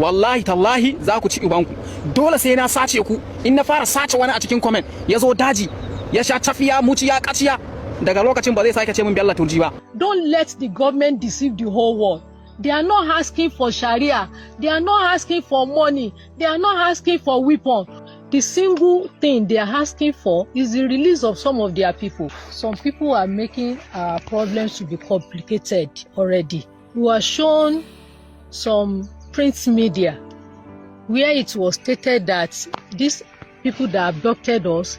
wallahi tallahi za ku ci ubanku dole sai na sace ku in na fara sace wani a cikin comment ya zo daji ya sha tafiya muciya kaciya daga lokacin ba zai sake ce min Bello Turji ba. Don't let the government deceive the whole world. They are not asking for Sharia. They are not asking for money. They are not asking for weapons. The single thing they are asking for is the release of some of their people. Some people are making our problems to be complicated already. We were shown some print media where it was stated that these people that abducted us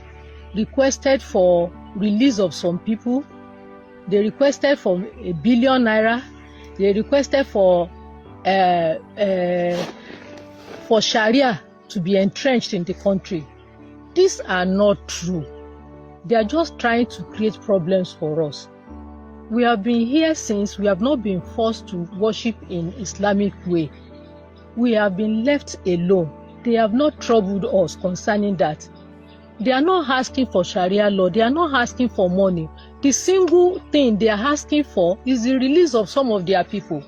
requested for release of some people. They requested for ₦1 billion. They requested for Sharia to be entrenched in the country. These are not true. They are just trying to create problems for us. We have been here since. We have not been forced to worship in Islamic way. We have been left alone. They have not troubled us concerning that. They are not asking for Sharia law. They are not asking for money. The single thing they are asking for is the release of some of their people.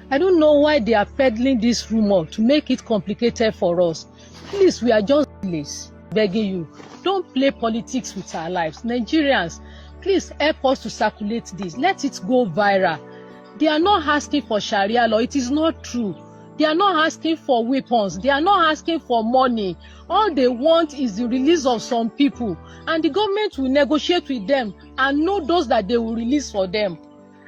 I don't know why they are peddling this rumor to make it complicated for us. Please, we are just begging you. Don't play politics with our lives. Nigerians, please help us to circulate this. Let it go viral. They are not asking for Sharia law. It is not true. They are not asking for weapons. They are not asking for money. All they want is the release of some people. And the government will negotiate with them and know those that they will release for them.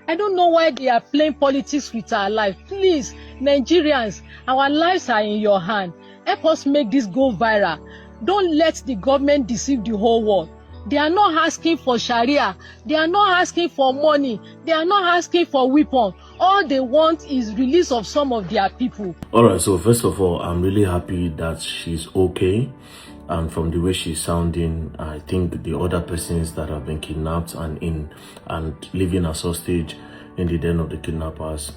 I don't know why they are playing politics with our life. Please, Nigerians, our lives are in your hand. Help us make this go viral. Don't let the government deceive the whole world. They are not asking for Sharia. They are not asking for money. They are not asking for weapons. All they want is release of some of their people. Alright, so first of all, I'm really happy that she's okay. And from the way she's sounding, I think the other persons that have been kidnapped and living as hostage in the den of the kidnappers,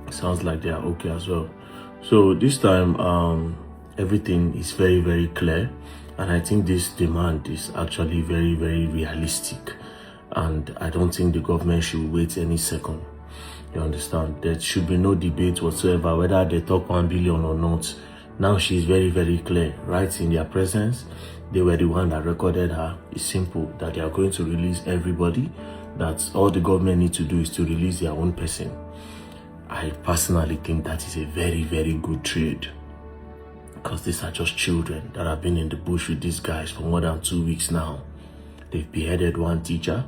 sounds like they are okay as well. So this time, everything is very, very clear. And I think this demand is actually very, very realistic. And I don't think the government should wait any second. You understand? There should be no debate whatsoever, whether they talk 1 billion or not. Now she's very, very clear, right in their presence. They were the one that recorded her. It's simple that they are going to release everybody. That all the government need to do is to release their own person. I personally think that is a very, very good trade. Because these are just children that have been in the bush with these guys for more than 2 weeks now. They've beheaded one teacher,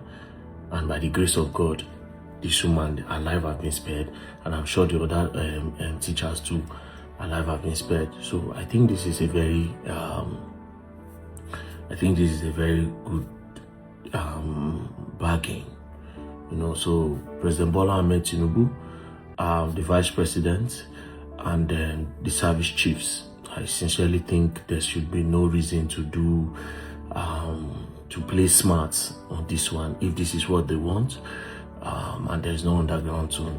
and by the grace of God, this woman, her life have been spared, and I'm sure the other teachers too, her life have been spared. So I think this is a very, good bargain. You know, so President Bola Ahmed Tinubu, the Vice President, and then the service chiefs. I sincerely think there should be no reason to do to play smart on this one if this is what they want, and there's no underground tone.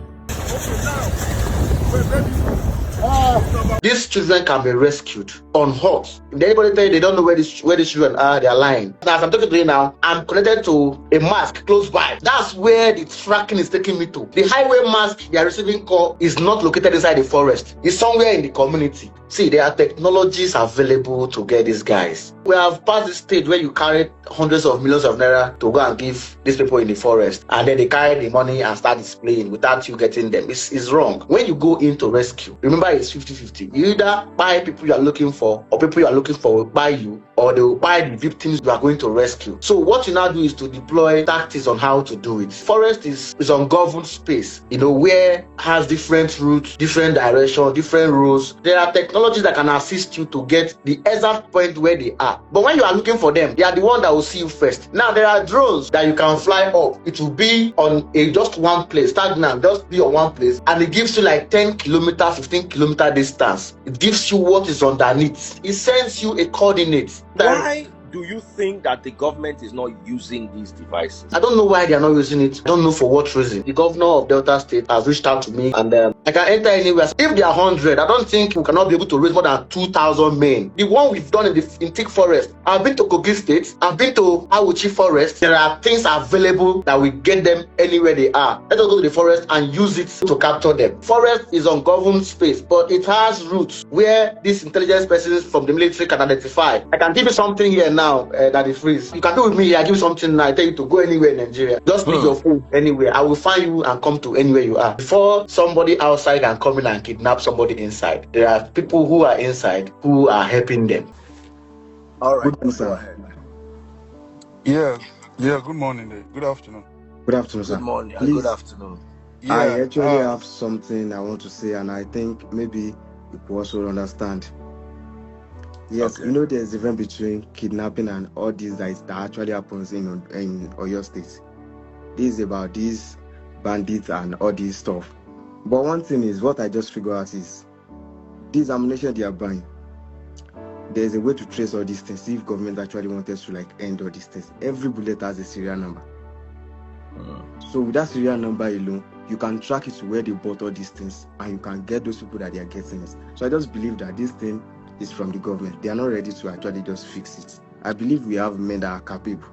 These children can be rescued on horse. If anybody tell you they don't know where these children are, they are lying. Now, as I'm talking to you now, I'm connected to a mosque close by. That's where the tracking is taking me to. The highway mosque they are receiving call is not located inside the forest. It's somewhere in the community. See, there are technologies available to get these guys. We have passed the stage where you carry hundreds of millions of naira to go and give these people in the forest, and then they carry the money and start displaying without you getting them. It's wrong. When you go into rescue, remember it's 50-50. You either buy people you are looking for, or people you are looking for will buy you, or they will buy the victims you are going to rescue. So what you now do is to deploy tactics on how to do it. Forest is ungoverned space, you know, where has different routes, different directions, different rules. There are technologies that can assist you to get the exact point where they are. But when you are looking for them, they are the one that will see you first. Now there are drones that you can fly up. It will be on just one place, stagnant, just be on one place, and it gives you like 10 kilometer, 15 kilometer distance. It gives you what is underneath. It sends you a coordinate. Why do you think that the government is not using these devices? I don't know why they are not using it. I don't know for what reason. The governor of Delta State has reached out to me, and I can enter anywhere. If they are 100, I don't think we cannot be able to raise more than 2,000 men. The one we've done in Thick Forest, I've been to Kogi State, I've been to Awuchi Forest. There are things available that we get them anywhere they are. Let us go to the forest and use it to capture them. Forest is ungoverned space, but it has roots where these intelligence persons from the military can identify. I can give you something here now that is free. You can be with me here. I give you something now. I tell you to go anywhere in Nigeria. Just pick your phone anywhere. I will find you and come to anywhere you are. Before somebody outside can come in and kidnap somebody inside, there are people who are inside who are helping them. All right. Go ahead. Yeah. Good morning. Good afternoon. Good afternoon, sir. Good morning. Please, Good afternoon. Yeah, I actually have something I want to say, and I think maybe you could also understand. Yes, Okay. you know there's a difference between kidnapping and all these that actually happens in Oyo State. This is about these bandits and all this stuff. But one thing is, what I just figured out is, this ammunition they are buying, there's a way to trace all these things. If government actually wanted to end all these things, every bullet has a serial number. So with that serial number alone, you can track it to where they bought all these things, and you can get those people that they are getting it. So I just believe that this thing is from the government. They are not ready to actually just fix it. I believe we have men that are capable.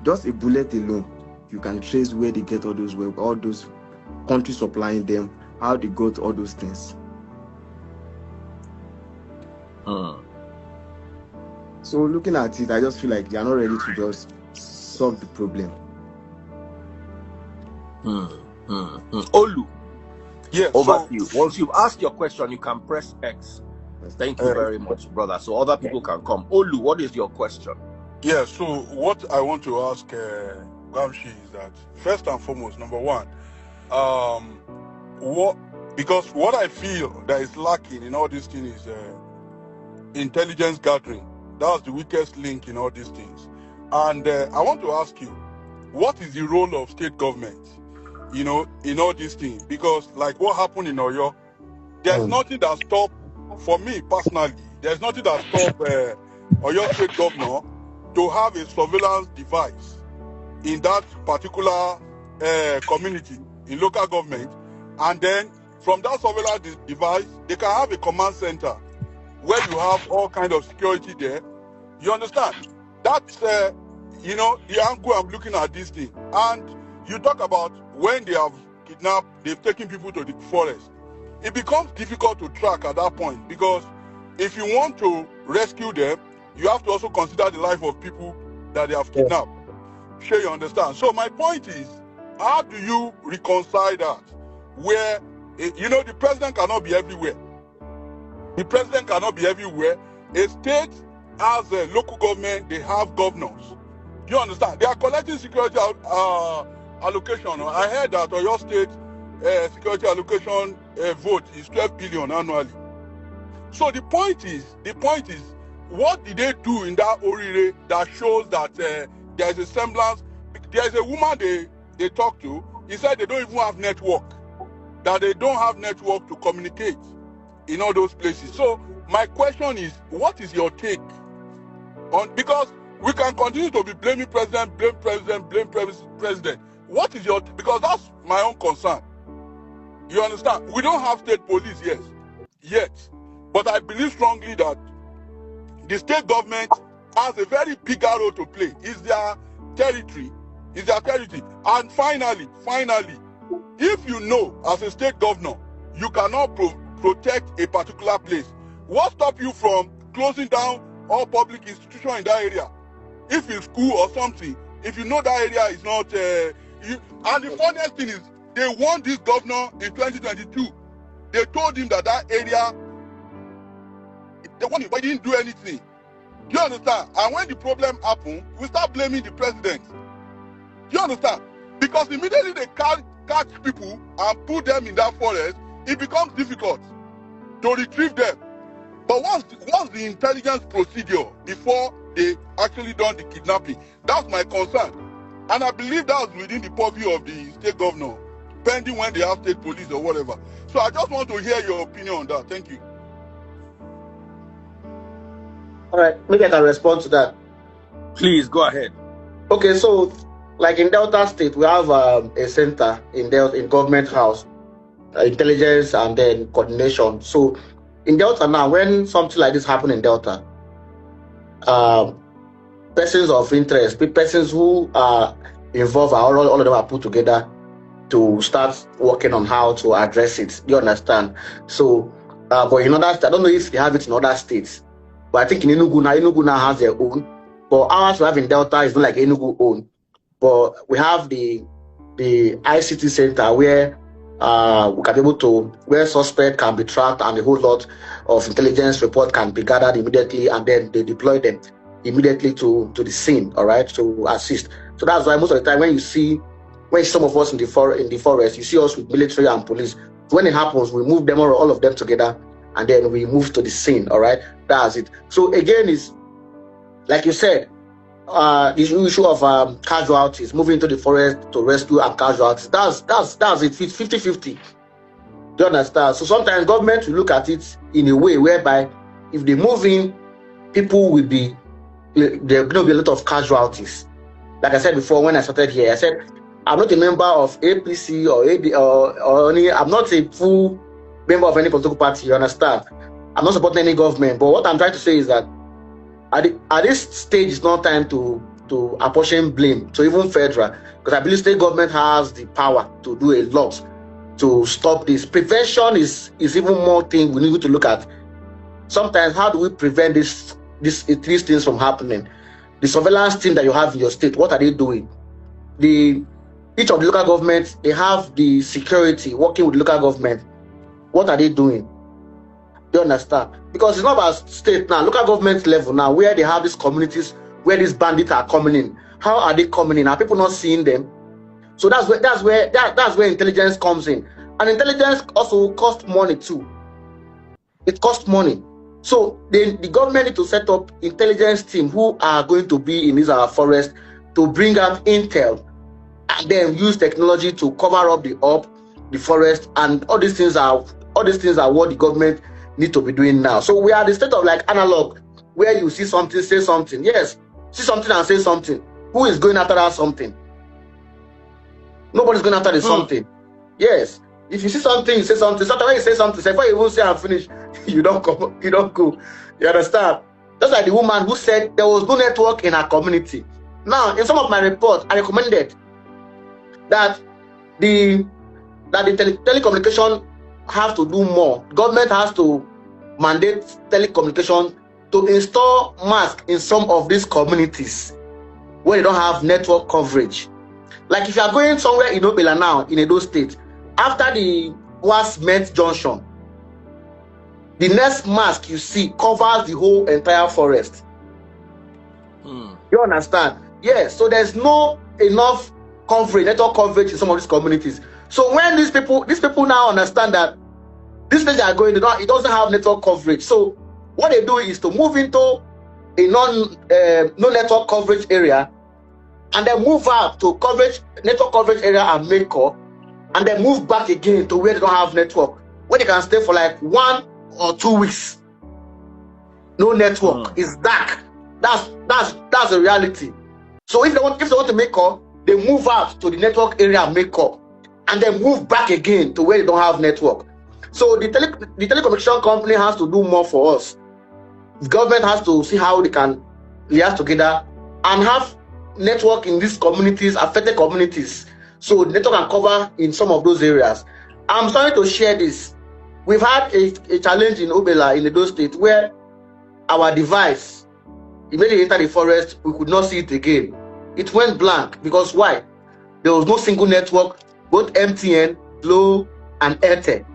Just a bullet alone, you can trace where they get all those countries supplying them, how they got all those things. So looking at it, I just feel like they are not ready to just solve the problem. Olu, yeah. over to you. Once you've asked your question, you can press X. Thank you Uh, very much, brother. So other people can come. Olu, what is your question? Yeah. So what I want to ask Gamshi is that, first and foremost, number one, because what I feel that is lacking in all these things is intelligence gathering. That's the weakest link in all these things. And I want to ask you, what is the role of state government, in all these things? Because like what happened in Oyo, there's nothing that stopped, for me personally, there's nothing that stopped Oyo State governor to have a surveillance device in that particular community, in local government, and then from that surveillance device, they can have a command center where you have all kind of security there. You understand? That's the angle I'm looking at this thing. And you talk about when they have kidnapped, they've taken people to the forest. It becomes difficult to track at that point, because if you want to rescue them, you have to also consider the life of people that they have kidnapped. Sure, you understand? So my point is, how do you reconcile that? Where, the president cannot be everywhere. The president cannot be everywhere. A state has a local government, they have governors. You understand? They are collecting security allocation. I heard that Oyo State security allocation vote is 12 billion annually. So the point is, what did they do in that Orire that shows that there is a semblance? There is a woman they talk to. He said they don't even have network. That they don't have network to communicate in all those places. So my question is, what is your take on, because we can continue to be blaming president. What is your, because that's my own concern. You understand? We don't have state police yet. But I believe strongly that the state government has a very big role to play. It's their territory. And finally, if you know as a state governor, you cannot protect a particular place, what stops you from closing down all public institutions in that area? If it's school or something, if you know that area is not, and the funniest thing is, they warned this governor in 2022. They told him that area, they warned him, but he didn't do anything. Do you understand? And when the problem happened, we start blaming the president. Do you understand? Because immediately they catch people and put them in that forest, it becomes difficult to retrieve them. But what's the intelligence procedure before they actually done the kidnapping? That's my concern. And I believe that's within the purview of the state governor, pending when they have state police or whatever. So I just want to hear your opinion on that. Thank you. All right, maybe I can respond to that. Please go ahead. Okay, so like in Delta State, we have a center in Government House, intelligence and then coordination. So in Delta now, when something like this happen in Delta, persons of interest, persons who are involved, all of them are put together to start working on how to address it. Do you understand? So, but in other states, I don't know if they have it in other states, but I think in Enugu now has their own. But ours we have in Delta is not like Enugu own. But we have the ICT center where we can be able to, where suspect can be tracked and a whole lot of intelligence report can be gathered immediately, and then they deploy them immediately to the scene, all right, to assist. So that's why most of the time when some of us in the forest, you see us with military and police. When it happens, we move them all of them together, and then we move to the scene, all right. That's it. So again, is like you said, the issue of casualties, moving into the forest to rescue and casualties. That's it. 50-50. Do you understand? So sometimes government will look at it in a way whereby if they move in, people will be, there will be a lot of casualties. Like I said before, when I started here, I said I'm not a member of APC or AD or any. I'm not a full member of any political party. You understand? I'm not supporting any government. But what I'm trying to say is that at this stage, it's not time to apportion blame to even federal, because I believe state government has the power to do a lot to stop this. Prevention is even more thing we need to look at. Sometimes, how do we prevent these things from happening? The surveillance team that you have in your state, what are they doing? Each of the local governments, they have the security working with the local government. What are they doing? Do you understand? Because it's not about state now, local government level now, where they have these communities where these bandits are coming in. How are they coming in? Are people not seeing them? So that's where intelligence comes in. And intelligence also costs money too. It costs money. So the government need to set up intelligence team who are going to be in our forest to bring out intel, and then use technology to cover up the forest, and all these things are what the government need to be doing now. So we are the state of like analog, where you see something, say something. Yes, see something and say something. Who is going after that something? Nobody's going after the something. Yes. If you see something, you say something. Sometimes when you say something, say, before you even say I'm finished, you don't come, you don't go. You understand? Just like the woman who said there was no network in her community. Now, in some of my reports, I recommended that the telecommunication have to do more. Government has to mandate telecommunication to install masks in some of these communities where they don't have network coverage. Like if you are going somewhere in Obela now, in Edo State, after the Met Junction, the next mask you see covers the whole entire forest. You understand? Yes. So there's no enough coverage, network coverage in some of these communities. So when these people now understand that this place they are going, it doesn't have network coverage. So what they do is to move into a no network coverage area, and then move out to network coverage area and make call, and then move back again to where they don't have network, where they can stay for like 1 or 2 weeks. No network. It's dark. That's the reality. So if they want to make call, they move out to the network area and make call, and then move back again to where they don't have network. So the telecommunication company has to do more for us. The government has to see how they can liaise together and have network in these communities, affected communities, so the network can cover in some of those areas. I'm sorry to share this. We've had a challenge in Obela, in Edo State, where our device, immediately enter the forest, we could not see it again. It went blank. Because why? There was no single network, both MTN, Glo, and Airtel.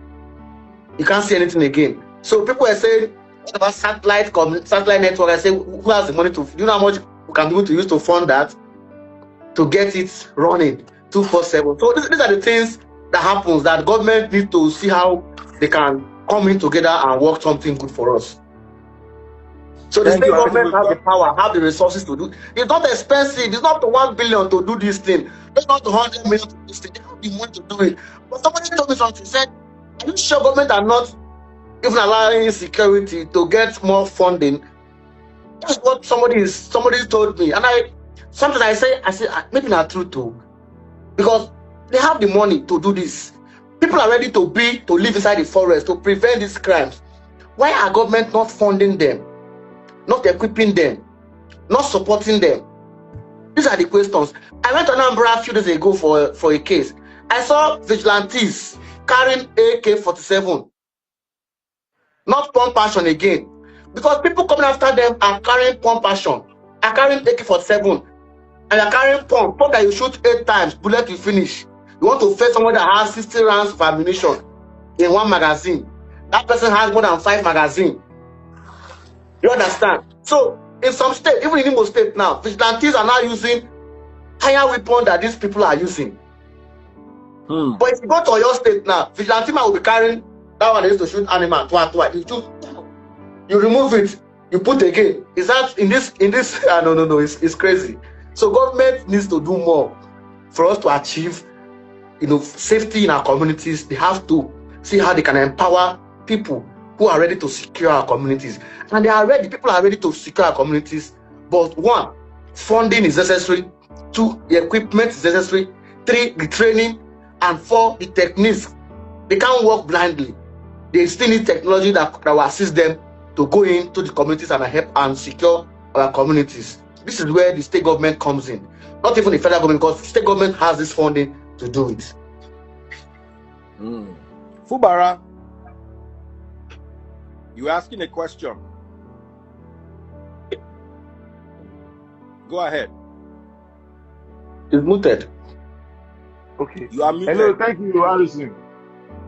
You can't see anything again. So people are saying, what about satellite network? I say, who has the money to, do you know how much we can be able to use to fund that, to get it running 24/7? So these are the things that happens, that government needs to see how they can come in together and work something good for us. So the state government has the power, have the resources to do. It's not expensive. It's not 1 billion to do this thing. It's not 100 million to do this thing. They have the money to do it. But somebody told me something, said, are you sure government are not even allowing security to get more funding That's what somebody told me. And sometimes I say maybe not true too. Because they have the money to do this. People are ready to live inside the forest to prevent these crimes. Why are government not funding them, not equipping them, not supporting them? These are the questions. I went to Anambra a few days ago for a case. I saw vigilantes carrying AK-47, not pump action again, because people coming after them are carrying pump action, are carrying AK-47, and are carrying pump that you shoot 8 times, bullet will finish. You want to face someone that has 60 rounds of ammunition in one magazine. That person has more than 5 magazines. You understand? So in some states, even in Imo State now, vigilantes are now using higher weapons that these people are using. But if you go to Oyo State now, vigilante man will be carrying that one. They used to shoot animal twice. You remove it, you put again. Is that in this? No, it's crazy. So government needs to do more for us to achieve, safety in our communities. They have to see how they can empower people who are ready to secure our communities. And people are ready to secure our communities. But 1, funding is necessary. 2, the equipment is necessary. 3, the training. And 4, the techniques. They can't work blindly. They still need technology that will assist them to go into the communities and help and secure our communities. This is where the state government comes in. Not even the federal government, because the state government has this funding to do it. Fubara, you asking a question. Go ahead. It's muted. Okay. You are muted. Hello, thank you, Alison.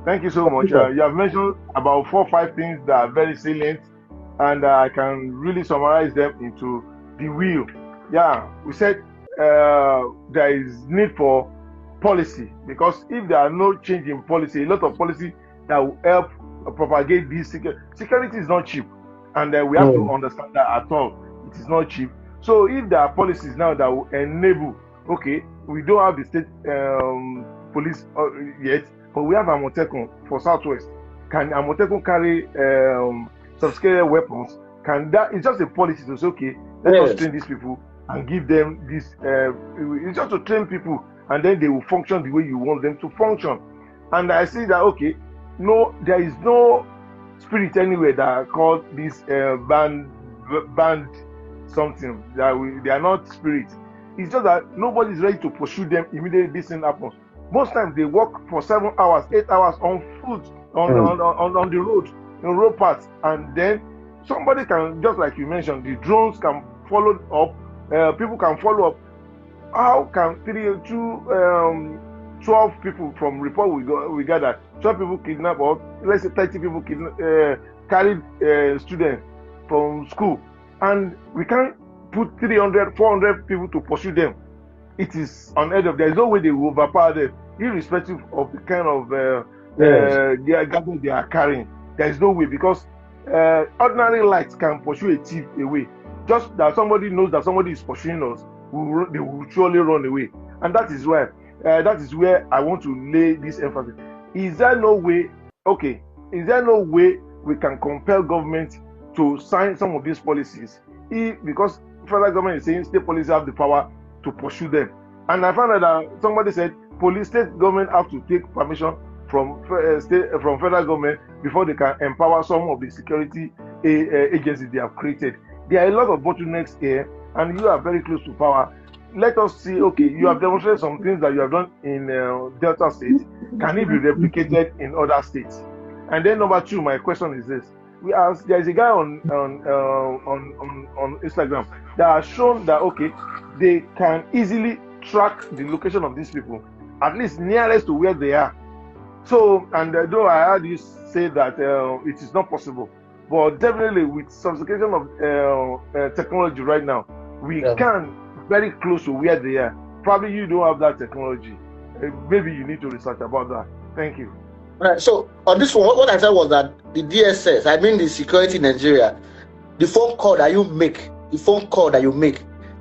Thank you so much. You have mentioned about 4 or 5 things that are very salient, and I can really summarize them into the wheel. Yeah, we said there is need for policy, because if there are no change in policy, a lot of policy that will help propagate this security is not cheap, and we have to understand that at all. It is not cheap. So if there are policies now that will enable, okay, we don't have the state police yet, but we have Amotekun for Southwest. Can Amotekun carry sophisticated weapons? It's just a policy to say, okay, let us train these people and give them this. It's just to train people, and then they will function the way you want them to function. And I see that, okay, no, there is no spirit anywhere that are called this band something. They are not spirits. It's just that nobody is ready to pursue them immediately this thing happens. Most times they work for 7 hours, 8 hours on foot, on the road, on road paths, and then somebody can, just like you mentioned, the drones can follow up, people can follow up. How can 12 people from report we gather, 12 people kidnap, or let's say 30 people carried students from school, and we can't put 300, 400 people to pursue them? It is unheard of. There is no way they will overpower them, irrespective of the kind of gathering they are carrying. There is no way, because ordinary lights can pursue a thief away. Just that somebody knows that somebody is pursuing us, they will surely run away. And that is where I want to lay this emphasis. Is there no way we can compel government to sign some of these policies? Because federal government is saying state police have the power to pursue them. And I found out that somebody said state government have to take permission from federal government before they can empower some of the security agencies they have created. There are a lot of bottlenecks here, and you are very close to power. Let us see, okay, you have demonstrated some things that you have done in Delta State. Can it be replicated in other states? And then number 2, my question is this. There is a guy on Instagram that has shown that, okay, they can easily track the location of these people, at least nearest to where they are. So, and though I heard you say that it is not possible, but definitely with sophistication of technology right now, we can very close to where they are. Probably you don't have that technology. Maybe you need to research about that. Thank you. Right. So on this one, what I said was that the DSS, I mean the security in Nigeria, the phone call that you make,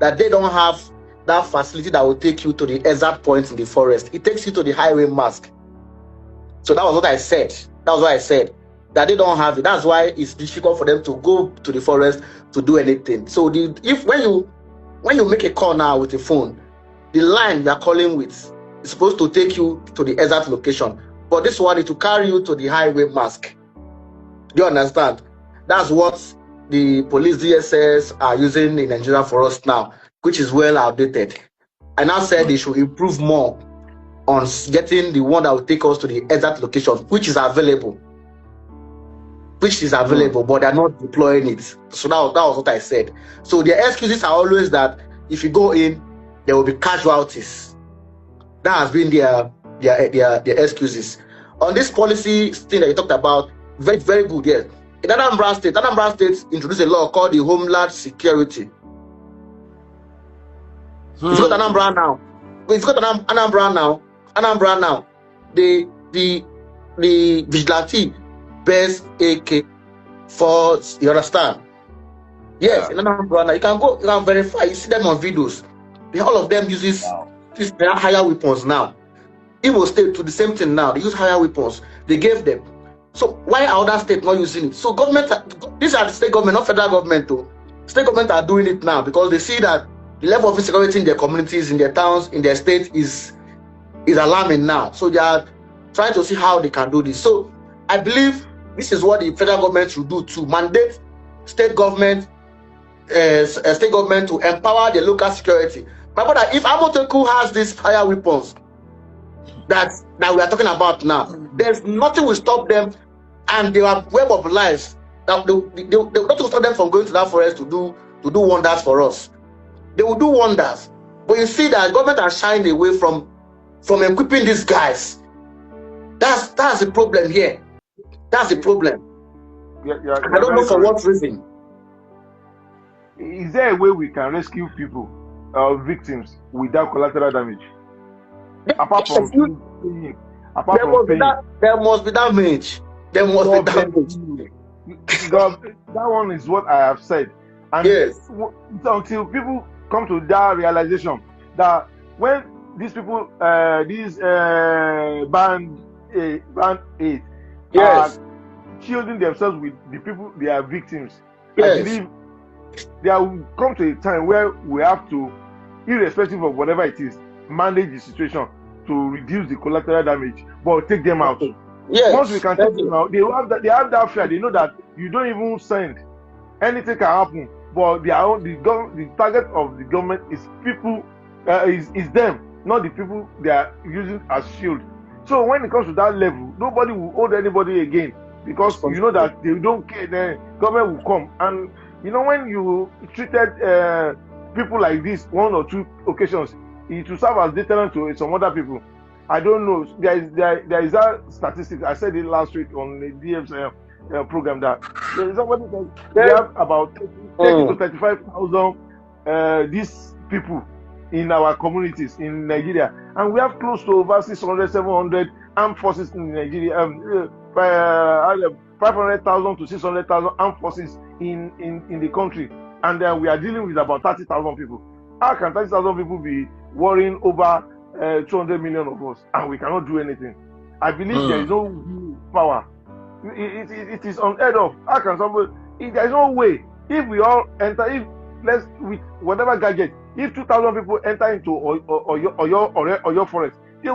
that they don't have that facility that will take you to the exact point in the forest. It takes you to the highway mask. So that was what I said. that they don't have it. That's why it's difficult for them to go to the forest to do anything. So when you make a call now with a phone, the line you are calling with is supposed to take you to the exact location, but this one is to carry you to the highway mask. Do you understand? That's what the police DSS are using in Nigeria for us now, which is well outdated. I now said they should improve more on getting the one that will take us to the exact location, which is available. But they're not deploying it. So that was what I said. So their excuses are always that if you go in, there will be casualties. That has been their excuses. On this policy thing that you talked about, very, very good, yes. In Anambra State introduced a law called the Homeland Security. It's got Anambra now. Anambra now. The vigilante bears AK force, you understand? Yes, in Anambra now. You can verify, you see them on videos. All of them uses these higher weapons now. Oyo State to the same thing now. They use higher weapons. They gave them. So why are other states not using it? So these are the state government, not federal government too. State government are doing it now because they see that the level of insecurity in their communities, in their towns, in their state is alarming now. So they are trying to see how they can do this. So I believe this is what the federal government should do to mandate state government to empower the local security. My brother, if Amoteku has these higher weapons that we are talking about now, there's nothing will stop them, and they are well mobilized. That they not to stop them from going to that forest to do wonders for us. They will do wonders. But you see that government are shying away from equipping these guys. That's the problem here. That's the problem. I don't know for what reason. Is there a way we can rescue people, victims, without collateral damage? Apart from paying. There must be damage. There must be damage. That one is what I have said. And yes, until people come to that realization that when these people, band 8, yes, are shielding themselves with the people they are victims, yes, I believe there will come to a time where we have to, irrespective of whatever it is, manage the situation to reduce the collateral damage, but take them out. Yes. Once we can take them out, they have that fear. They know that you don't even send, anything can happen. But the target of the government is people, is them, not the people they are using as shield. So when it comes to that level, nobody will hold anybody again, because you know that they don't care. The government will come, and you know when you treated people like this 1 or 2 occasions, it will serve as deterrent to some other people. I don't know. There is that statistic. I said it last week on the DM's program that there is somebody that we have about 30 to 35,000 these people in our communities in Nigeria, and we have close to over 600, 700 armed forces in Nigeria. 500,000 to 600,000 armed forces in the country, and we are dealing with about 30,000 people. How can 30,000 people be worrying over 200 million of us, and we cannot do anything? I believe there is no power. It is unheard of. How can somebody? There is no way. If we all enter, with whatever gadget, if 2,000 people enter into Oyo forest, they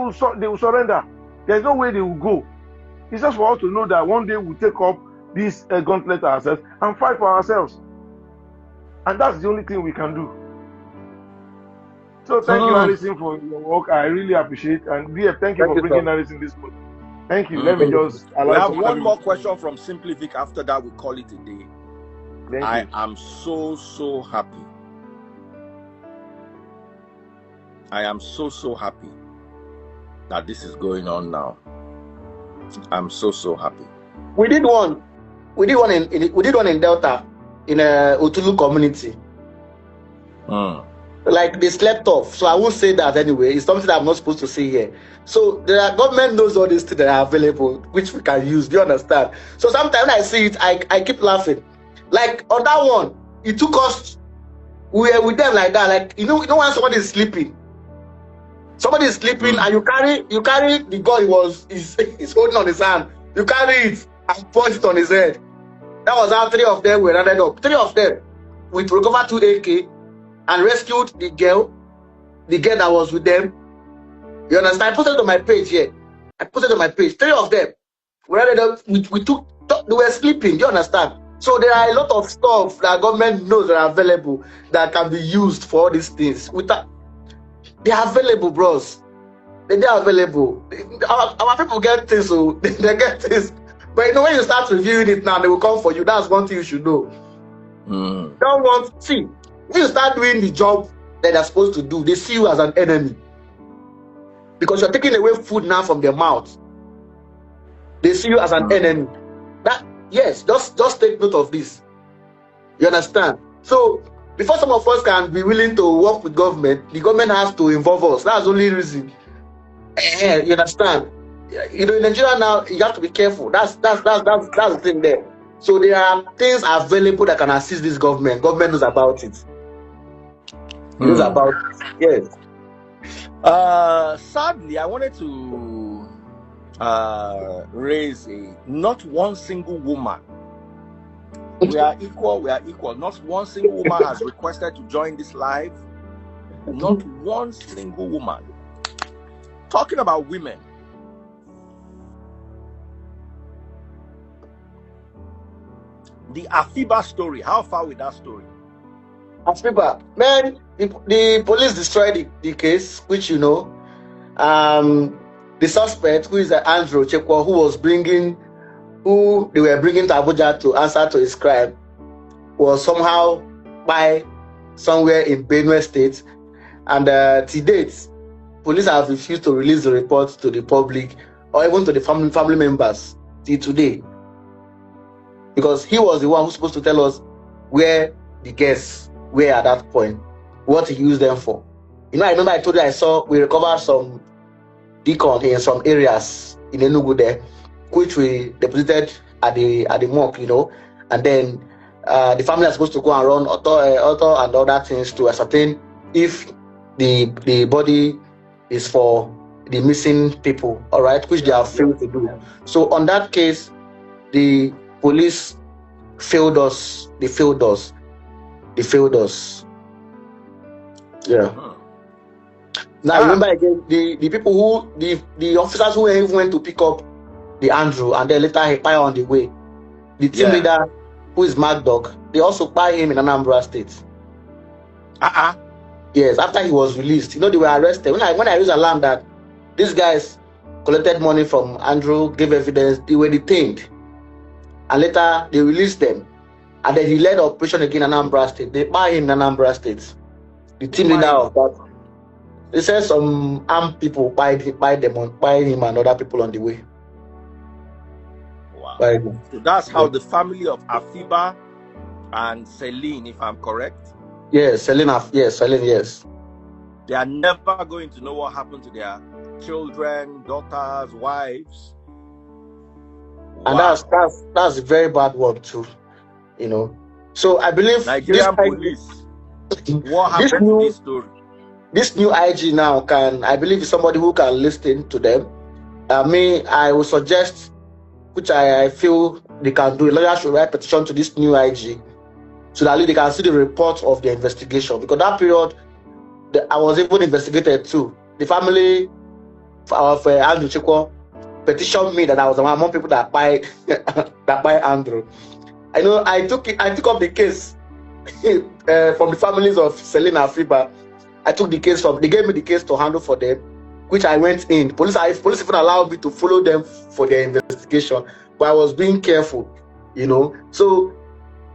will surrender. There is no way they will go. It's just for us to know that one day we'll take up this gauntlet ourselves and fight for ourselves, and that's the only thing we can do. So thank you, Harrison, for your work. I really appreciate it. And DF, thank you for bringing Harrison this morning. Thank you. Let me just we have one more question from Simply Vic. After that, we call it a day. I am so happy. I am so happy that this is going on now. I'm so happy. We did one in Delta, in a Otulu community. Like they slept off, so I won't say that anyway. It's something that I'm not supposed to say here. So the government knows all these things that are available, which we can use. Do you understand? So sometimes when I see it, I keep laughing. Like on that one, it took us. We were with them like that. Like you know when somebody is sleeping, and you carry the gun he's holding on his hand. You carry it and punched it on his head. That was how 3 of them were rounded up. 3 of them. We recovered 2 AK and rescued the girl that was with them. You understand? I posted it on my page here. 3 of them. We rounded up. We took. They were sleeping. Do you understand? So there are a lot of stuff that government knows that are available that can be used for all these things. They are available, bros. They are available. Our people get things, so they get things. But you know, when you start reviewing it now, they will come for you. That's one thing you should know. When you start doing the job that they're supposed to do, they see you as an enemy. Because you're taking away food now from their mouth. They see you as an enemy. Yes, just take note of this. You understand? So before some of us can be willing to work with government, the government has to involve us. That's the only reason. You understand? You know, in Nigeria now, you have to be careful. That's the thing there. So there are things available that can assist this government. Government knows about it. Knows about it. Yes. Sadly, I wanted to raise not one single woman. We are equal. Not one single woman has requested to join this live. Not one single woman. Talking about women. The Afiba story. How far with that story? Afiba, man, the police destroyed the case, which you know. The suspect, who is Andrew Chekwa, who they were bringing to Abuja to answer to his crime, was somehow by somewhere in Benue State, and to date, police have refused to release the report to the public or even to the family members till today, because he was the one who's supposed to tell us where the guests were at that point, what he used them for. You know, I remember I told you we recovered some deacon in some areas in Enugu there, which we deposited at the morgue, you know, and then the family are supposed to go and run auto and other things to ascertain if the body is for the missing people, all right, which they have failed to do. So on that case, the police failed us. They failed us. Yeah. Now remember again, the people the officers who even went to pick up the Andrew and then later he fired on the way. The team leader, who is Mad Dog, they also fired him in Anambra State. Yes, after he was released. You know, they were arrested. When I used alarm that these guys collected money from Andrew, gave evidence, they were detained. And later they released them. And then he led operation again in Anambra State. They fired him in Anambra State. The team leader of that. They said some armed people pied him and other people on the way. Wow. So that's how the family of Afiba and Celine, if I'm correct? Yes, Celine, yes. They are never going to know what happened to their children, daughters, wives. And that's a very bad one too, you know. So I believe Nigerian police. What happened to this story? This new IG now I believe is somebody who can listen to them. I would suggest, which I feel they can do, a lawyer should write petition to this new IG so that they can see the report of the investigation. Because that period, I was even investigated too. The family of Andrew Chekwa petitioned me that I was among people that buy Andrew. I know I took up the case from the families of Selena Afiba. I took the case they gave me the case to handle for them, which I went in. Police even allowed me to follow them for their investigation, but I was being careful, you know. So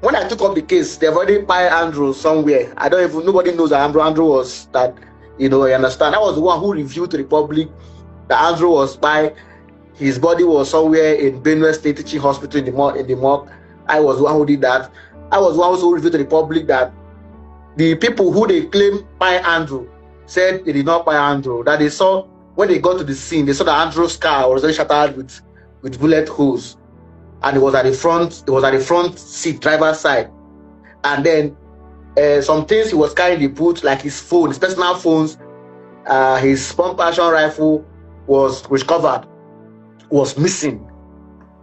when I took up the case, they've already buy Andrew somewhere. Nobody knows that Andrew was that, you know, I understand. I was the one who revealed to the public that Andrew was his body was somewhere in Benue State Teaching Hospital in the morgue. I was the one who did that. I was the one who revealed to the public that the people who they claim by Andrew said they did not buy Andrew. That they saw when they got to the scene, they saw that Andrew's car was already shattered with bullet holes, and it was at the front seat, driver's side. And then some things he was carrying in the boot, like his personal phones, his pump action rifle was recovered, was missing.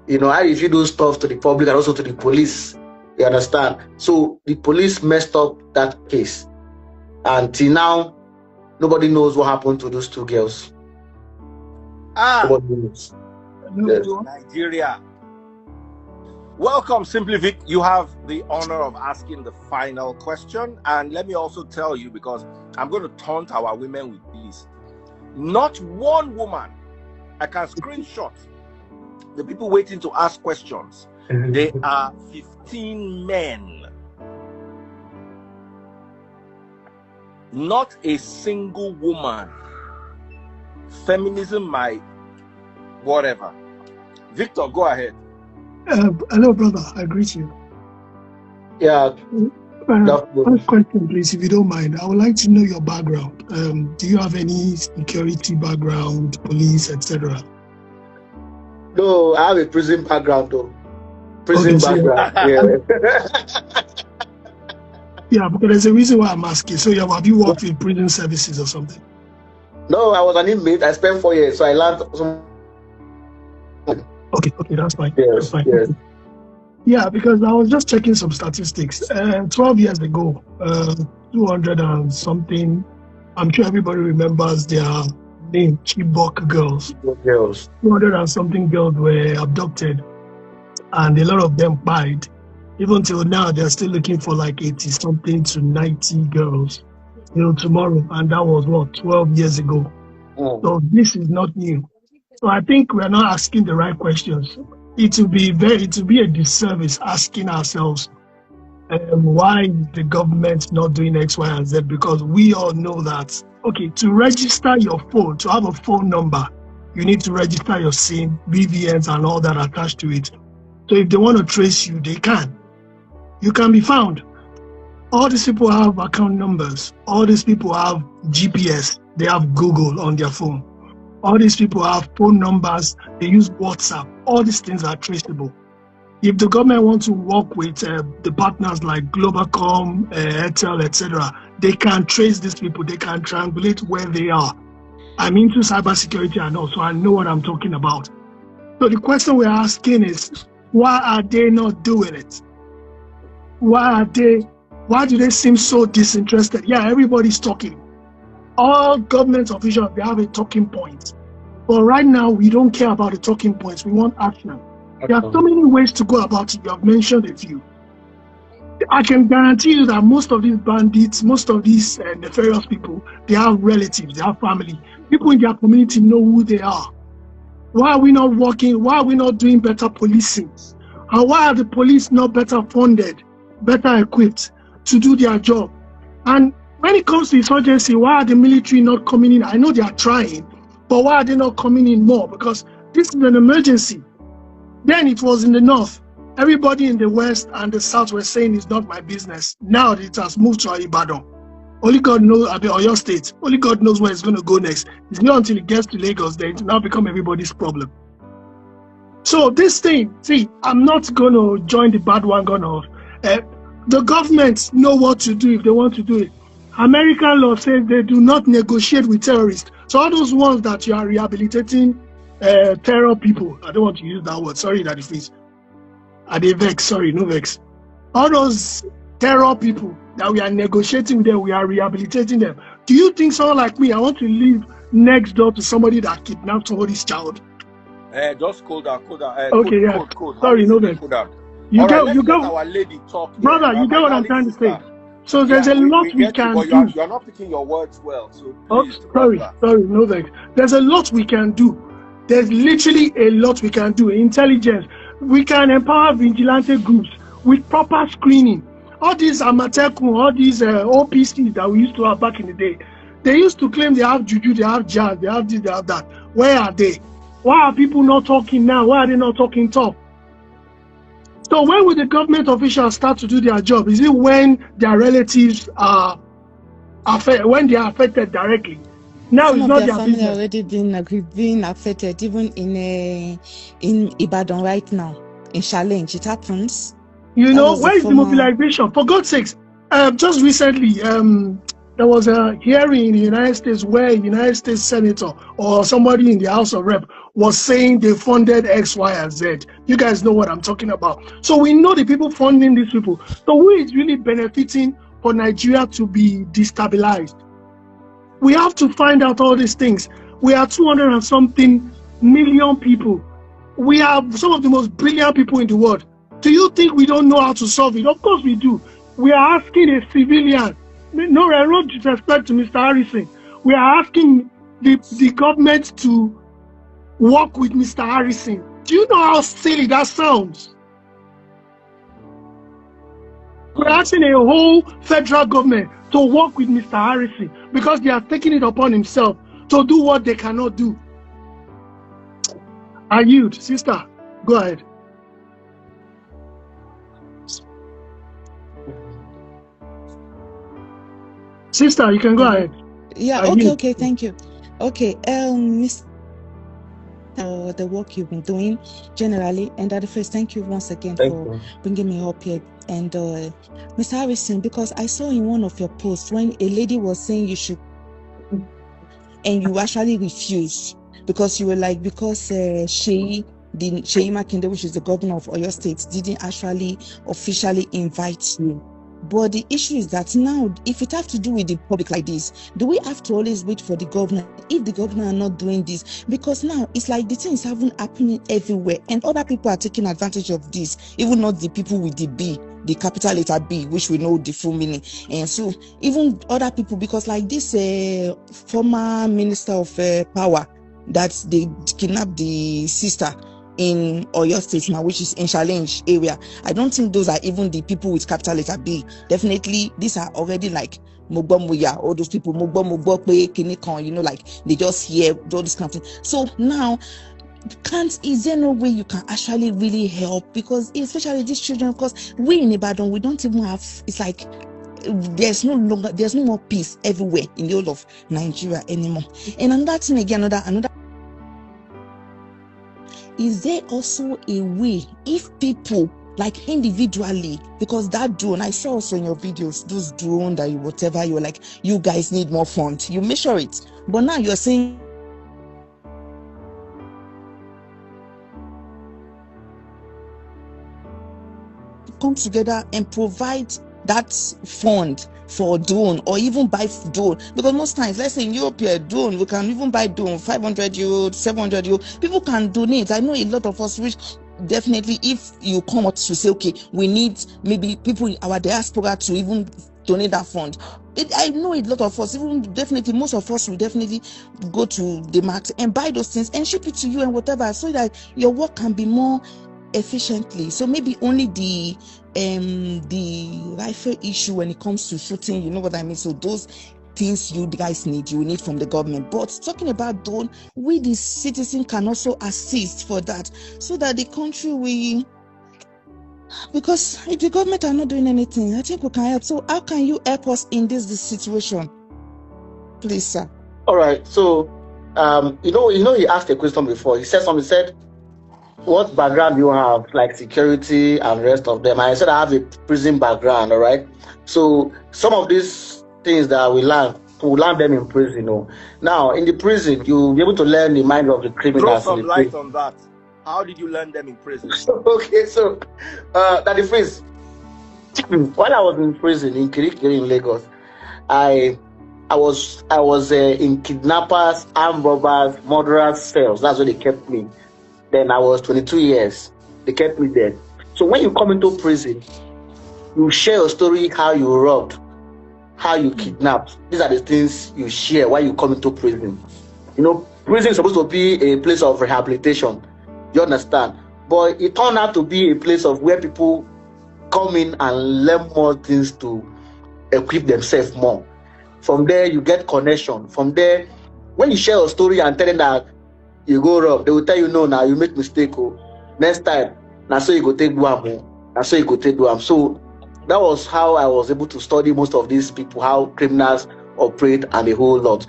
I review those stuff to the public and also to the police. You understand? So the police messed up that case. Until now, nobody knows what happened to those two girls. Nobody knows. Yes. Nigeria. Welcome, Simply Vic. You have the honor of asking the final question. And let me also tell you, because I'm going to taunt our women with this. Not one woman, I can screenshot the people waiting to ask questions. They are 15 men. Not a single woman. Feminism, my whatever. Victor, go ahead. Hello, brother. I greet you. Yeah. One question, please, if you don't mind. I would like to know your background. Do you have any security background, police, etc.? No, I have a prison background, though. Prison background. Yeah, because there's a reason why I'm asking. So, have you worked in prison services or something? No, I was an inmate. I spent 4 years, so I learned some. Okay, that's fine. Yes, that's fine. yes. Yeah, because I was just checking some statistics. 12 years ago, 200 and something, I'm sure everybody remembers their name, Chibok girls. 200 and something girls were abducted, and a lot of them died. Even till now, they're still looking for like 80 something to 90 girls tomorrow, and that was 12 years ago. So this is not new. So I think we're not asking the right questions. It will be a disservice asking ourselves why the government's not doing X, Y, and Z, because we all know that, okay, to register your phone, to have a phone number, you need to register your SIM, BVNs, and all that attached to it. So if they want to trace you, they can. You can be found. All these people have account numbers. All these people have GPS. They have Google on their phone. All these people have phone numbers. They use WhatsApp. All these things are traceable. If the government wants to work with the partners like Globalcom, Airtel, etc., they can trace these people. They can triangulate where they are. I'm into cybersecurity and all, so I know what I'm talking about. So the question we're asking is, why are they not doing it? Why do they seem so disinterested? Yeah, everybody's talking. All government officials, they have a talking point. But right now, we don't care about the talking points. We want action. There are so many ways to go about it. You have mentioned a few. I can guarantee you that most of these bandits, most of these nefarious people, they have relatives, they have family. People in their community know who they are. Why are we not working? Why are we not doing better policing? And why are the police not better funded, better equipped to do their job? And when it comes to insurgency, why are the military not coming in? I know they are trying, but why are they not coming in more? Because this is an emergency. Then it was in the north. Everybody in the west and the south were saying it's not my business. Now it has moved to Ibadan. Only God knows, Oyo State. Only God knows where it's going to go next. It's not until it gets to Lagos that it now become everybody's problem. So this thing, see, I'm not going to join the bad wagon of the governments know what to do if they want to do it. American law says they do not negotiate with terrorists. So all those ones that you are rehabilitating terror people, I don't want to use that word, sorry that it is. Are they vex? Sorry, no vex. All those terror people that we are negotiating with them, we are rehabilitating them. Do you think someone like me, I want to live next door to somebody that kidnapped somebody's child? Just cool down. Okay, yeah. Cool. Sorry, no vex. You get our lady talk. Brother, you get what I'm trying to say. So there's a lot we can do. You're not picking your words well. So please, sorry, no vex. There's a lot we can do. There's literally a lot we can do. Intelligence. We can empower vigilante groups with proper screening. All these Amateku, all these OPCs that we used to have back in the day, they used to claim they have juju, they have jazz, they have this, they have that. Where are they? Why are people not talking now? Why are they not talking tough? So when will the government officials start to do their job? Is it when their relatives are affected, when they are affected directly? Now Some it's of not their their family business. already being affected, even in Ibadan right now, in Challenge, it happens. You know, where is the mobilization? For God's sakes, just recently, there was a hearing in the United States where a United States senator or somebody in the House of Rep was saying they funded X, Y, and Z. You guys know what I'm talking about. So we know the people funding these people. So who is really benefiting for Nigeria to be destabilized? We have to find out all these things. We are 200 and something million people. We are some of the most brilliant people in the world. Do you think we don't know how to solve it? Of course we do. We are asking a civilian. No disrespect to Mr. Harrison. We are asking the government to work with Mr. Harrison. Do you know how silly that sounds? We're asking a whole federal government to work with Mr. Harrison because they are taking it upon himself to do what they cannot do. I yield. Sister, go ahead. Sister, you can go ahead. Yeah, okay, thank you. Okay, Miss, the work you've been doing generally, and at the first, thank you once again for bringing me up here. And Mr. Harrison, because I saw in one of your posts when a lady was saying you should, and you actually refused because you were like, because Sheyi Makinde, which is the governor of Oyo State, didn't actually officially invite you. But the issue is that now, if it have to do with the public like this, do we have to always wait for the governor if the governor are not doing this? Because now it's like the things happening everywhere, and other people are taking advantage of this, even not the people with the B, the capital letter B, which we know the full meaning. And so even other people, because like this former minister of power, that they kidnapped the sister in Oyo State now, which is in Challenge area. I don't think those are even the people with capital letter B. Definitely, these are already like Mogbomuya, all those people, you know, like they just hear all this kind of thing. So now, is there no way you can actually really help? Because especially these children, because we in Ibadan, we don't even have, it's like, there's no more peace everywhere in the whole of Nigeria anymore. And another thing again, another. Is there also a way, if people like individually, because that drone, I saw also in your videos, those drone that whatever, you're like, you guys need more funds, you measure it, but now you're saying come together and provide that fund for drone, or even buy drone, because most times, let's say in Europe, drone, we can even buy drone 500 euro, 700 euro. People can donate. I know a lot of us, which definitely, if you come out to say, okay, we need maybe people in our diaspora to even donate that fund. I know a lot of us, even definitely most of us will definitely go to the market and buy those things and ship it to you and whatever, so that your work can be more efficiently. So maybe only the rifle issue when it comes to shooting, you know what I mean? So those things you guys need, you need from the government. But talking about drone, we the citizen can also assist for that, so that the country will, because if the government are not doing anything, I think we can help. So how can you help us in this situation, please, sir? All right. So you know he asked a question before. He said something. He said, what background do you have, like security and rest of them? I said I have a prison background. All right. So some of these things that we learn them in prison. You know. Now in the prison, you'll be able to learn the mind of the criminals. Throw some light on that. How did you learn them in prison? Okay, so that the phrase. While I was in prison in Kirikiri in Lagos, I was in kidnappers, armed robbers, murderers cells. That's where they kept me. Then I was 22 years. They kept me there. So when you come into prison, you share your story, how you robbed, how you kidnapped. These are the things you share while you come into prison. You know, prison is supposed to be a place of rehabilitation. You understand? But it turned out to be a place of where people come in and learn more things to equip themselves more. From there, you get connection. From there, when you share your story and tell them that you go rob, they will tell you, no, now you make mistake. Oh. Next time, now so you go take Guam. Now so you go take Guam. So that was how I was able to study most of these people, how criminals operate and a whole lot.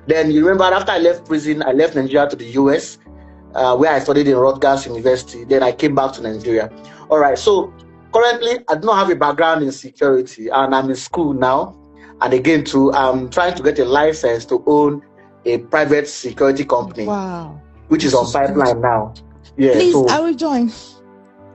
Then you remember after I left prison, I left Nigeria to the US, where I studied in Rutgers University. Then I came back to Nigeria. All right, so currently I do not have a background in security, and I'm in school now. And again, too, I'm trying to get a license to own a private security company. Wow. which is This on is good. pipeline now. Yeah, Please, so I will join.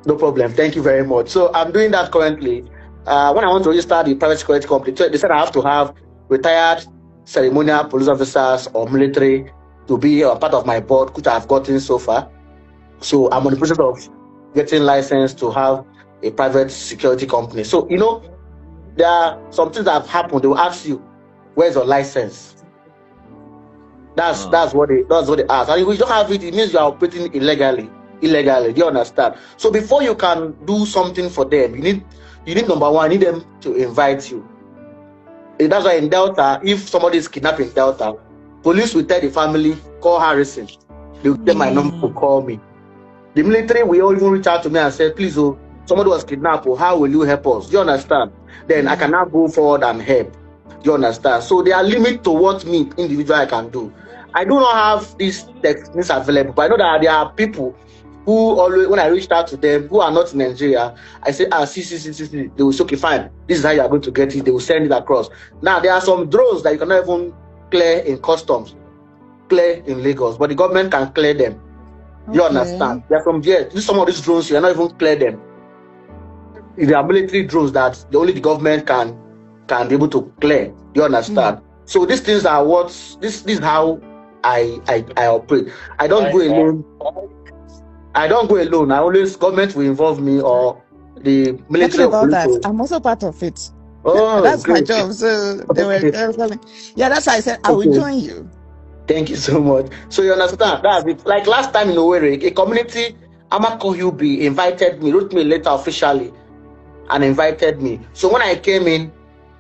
no problem. Thank you very much. So I'm doing that currently. When I want to register the private security company, they said I have to have retired ceremonial police officers or military to be a part of my board, which I've gotten so far. So I'm on the process of getting licensed to have a private security company. So, you know, there are some things that have happened. They will ask you, where's your license? That's what they ask. And if you don't have it, it means you are operating illegally. Do you understand? So before you can do something for them, you need number one, you need them to invite you. And that's why in Delta, if somebody is kidnapped in Delta, police will tell the family, call Harrison. They will tell my number to call me. The military will even reach out to me and say, please, oh, somebody was kidnapped, how will you help us? Do you understand? Then I cannot go forward and help. Do you understand? So there are limits to what me, individual, I can do. I do not have these techniques available, but I know that there are people who always, when I reached out to them, who are not in Nigeria, I say, see. They will say, okay, fine. This is how you are going to get it. They will send it across. Now, there are some drones that you cannot even clear in customs, clear in Lagos, but the government can clear them. You understand? There are some of these drones, you cannot even clear them. There are military drones that only the government can be able to clear. You understand? So these things are this is how I operate. I don't go alone. I always, government will involve me or the military. Talking about that, I'm also part of it. Oh, that's great. my job. So they were telling, that's why I said I will join you. Thank you so much. So you understand? That's it. Like last time in Owerri, a community, Amako Yubi, invited me, wrote me a letter officially and invited me. So when I came in,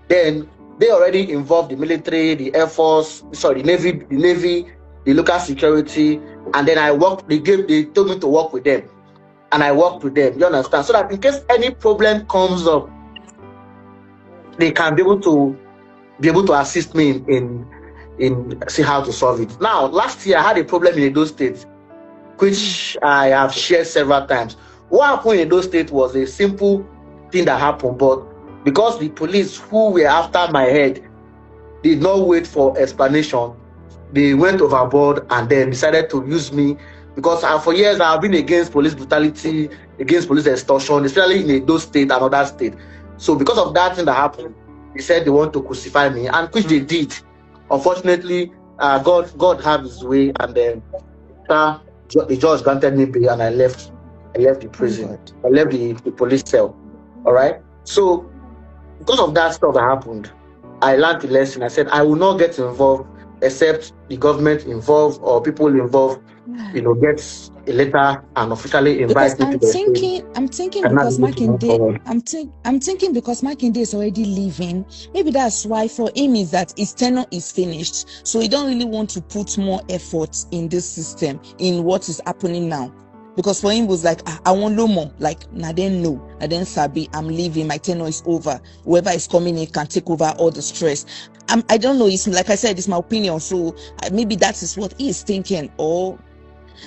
then they already involved the military, the Air Force, the Navy, the local security, and then I worked. They told me to work with them, and I worked with them. You understand? So that in case any problem comes up, they can be able to assist me in see how to solve it. Now, last year I had a problem in Edo State, which I have shared several times. What happened in Edo State was a simple thing that happened, but because the police who were after my head did not wait for explanation, they went overboard and then decided to use me, because for years I have been against police brutality, against police extortion, especially in Edo State and other states. So because of that thing that happened, they said they want to crucify me, and which they did. Unfortunately, God had his way, and then the judge granted me bail, and I left the prison. I left the police cell. All right. So because of that stuff that happened, I learned the lesson. I said I will not get involved except the government involved or people involved, gets a letter and officially invite me to the state. I'm thinking because Makinde is already leaving. Maybe that's why for him is that his tenure is finished. So he don't really want to put more effort in this system, in what is happening now. Because for him it was like, I want no more. Like, I didn't sabi, I'm leaving, my tenure is over. Whoever is coming in can take over all the stress. I don't know, it's like I said, it's my opinion. So maybe that is what he is thinking. Or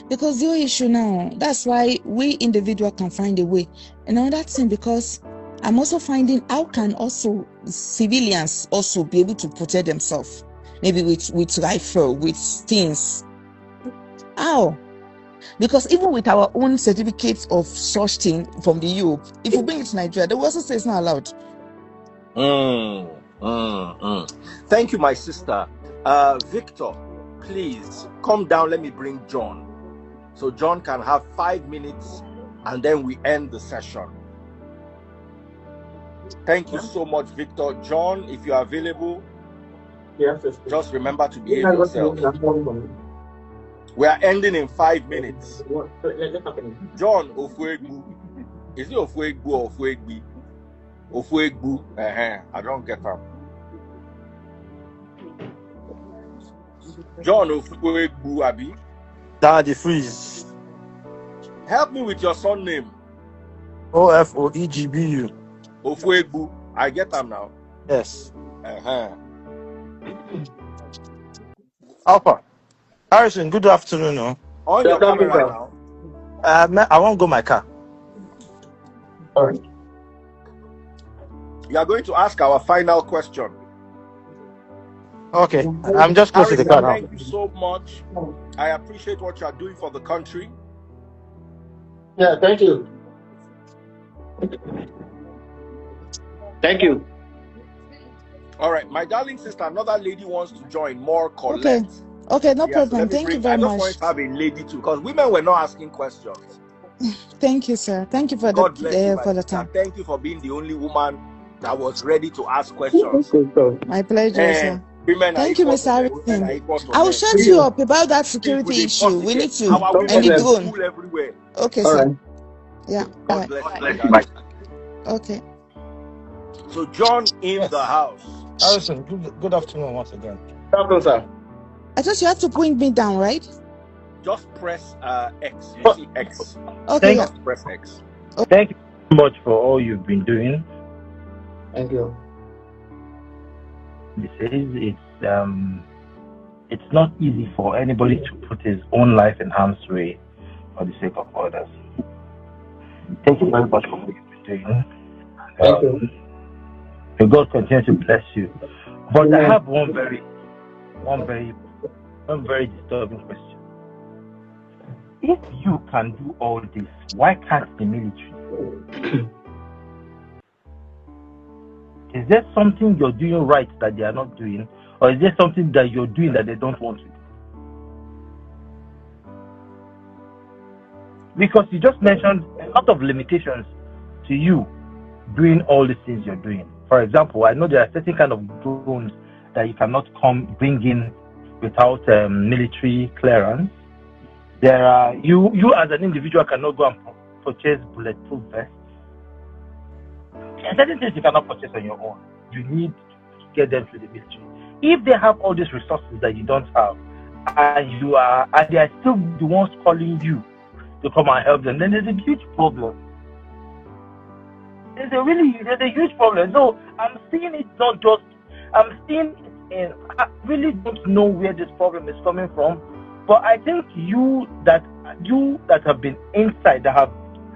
because your issue now, that's why we individual can find a way. And another thing, because I'm also finding how can also civilians also be able to protect themselves, maybe with rifle, with things. How? Because even with our own certificates of such thing from the EU, if we bring it to Nigeria, they will also say it's not allowed. Thank you, my sister. Victor, please come down. Let me bring John. So John can have 5 minutes and then we end the session. Thank you so much, Victor. John, if you are available, just remember to behave yourself. We are ending in 5 minutes. John Ofuegbu. Is it Ofuegbu or Ofuegbi? Ofuegbu. I don't get that. John Ofuegbu, Abi. Daddy freeze. Help me with your son name. Ofoegbu. Ofuegbu. I get them now. Yes. Alpha. Harrison, good afternoon. No? On your camera now. I won't go my car. All right. You are going to ask our final question. Okay, I'm just close to the car Harrison, now. thank you so much. I appreciate what you are doing for the country. Yeah, thank you. Thank you. All right, my darling sister, another lady wants to join. More Okay. Colette. Okay, no Yeah, so problem. let me Thank you bring. I very just much. wanted to have a lady too, because women were not asking questions. Thank you, sir. Thank you for God bless you, the my for the sister. time. Thank you for being the only woman that was ready to ask questions. My pleasure, sir. Women are Thank you, equal to Mr. men. Women are Harrison. equal to I will men. shut you up about that People security they issue. talk We need again. to Our No women and the they problem. drone. full everywhere. Okay, All sir. right. Yeah. God Bye. bless you, my darling. Okay. So John in the Yes. house. Harrison, good afternoon once again. Welcome, sir. I thought you have to bring me down, right? Just press X. You see X. Okay, yeah. Just press X. Thank you so much for all you've been doing. Thank you. This is it's not easy for anybody to put his own life in harm's way for the sake of others. Thank you very much for what you've been doing. Thank you. May God continue to bless you. But I Amen. have one very disturbing question. If you can do all this, why can't the military? Is there something you're doing right that they are not doing, or is there something that you're doing that they don't want to do? Because you just mentioned a lot of limitations to you doing all the things you're doing. For example, I know there are certain kind of drones that you cannot bring in without military clearance. There are you as an individual cannot go and purchase bulletproof vests. There are certain things you cannot purchase on your own. You need to get them through the military. If they have all these resources that you don't have, and they are still the ones calling you to come and help them, then there's a huge problem. There's a huge problem. So I'm seeing it I really don't know where this problem is coming from. But I think you that have been inside, that have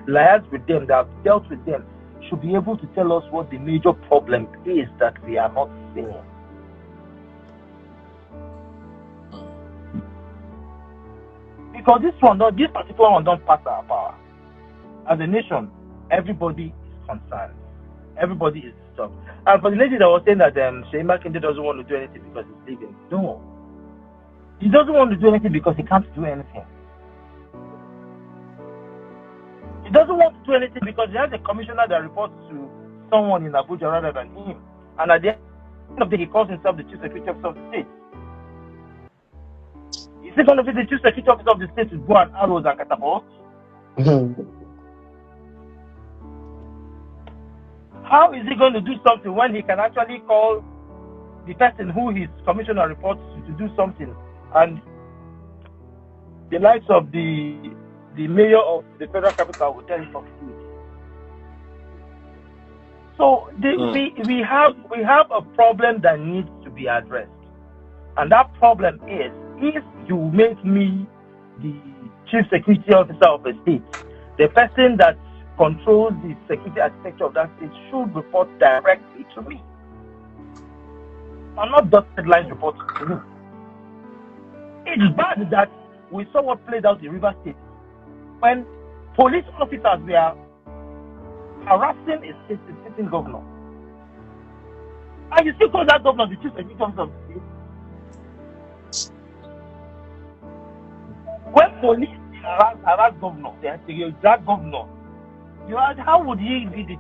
liaised with them, that have dealt with them, should be able to tell us what the major problem is that we are not seeing. Because this particular one don't pass our power. As a nation, everybody is concerned. Everybody is disturbed. And for the lady that was saying that Sharia Kinde doesn't want to do anything because he's leaving. No. He doesn't want to do anything because he can't do anything. He doesn't want to do anything because he has a commissioner that reports to someone in Abuja rather than him. And at the end of the day, he calls himself the Chief Security Officer of the state. Is he going to be the Chief Security Officer of the state with bow and arrows and catapults? How is he going to do something when he can actually call the person who his commissioner reports to do something, and the likes of the mayor of the federal capital will tell him not to do it? So we have a problem that needs to be addressed, and that problem is, if you make me the Chief Security Officer of a state, the person that controls the security architecture of that state should report directly to me, and not dotted lines report to me. It's bad that we saw what played out in River State when police officers were harassing a sitting governor, and you still call that governor the Chief Security Officer of the state. When police harass governor, they drag governor. How would he be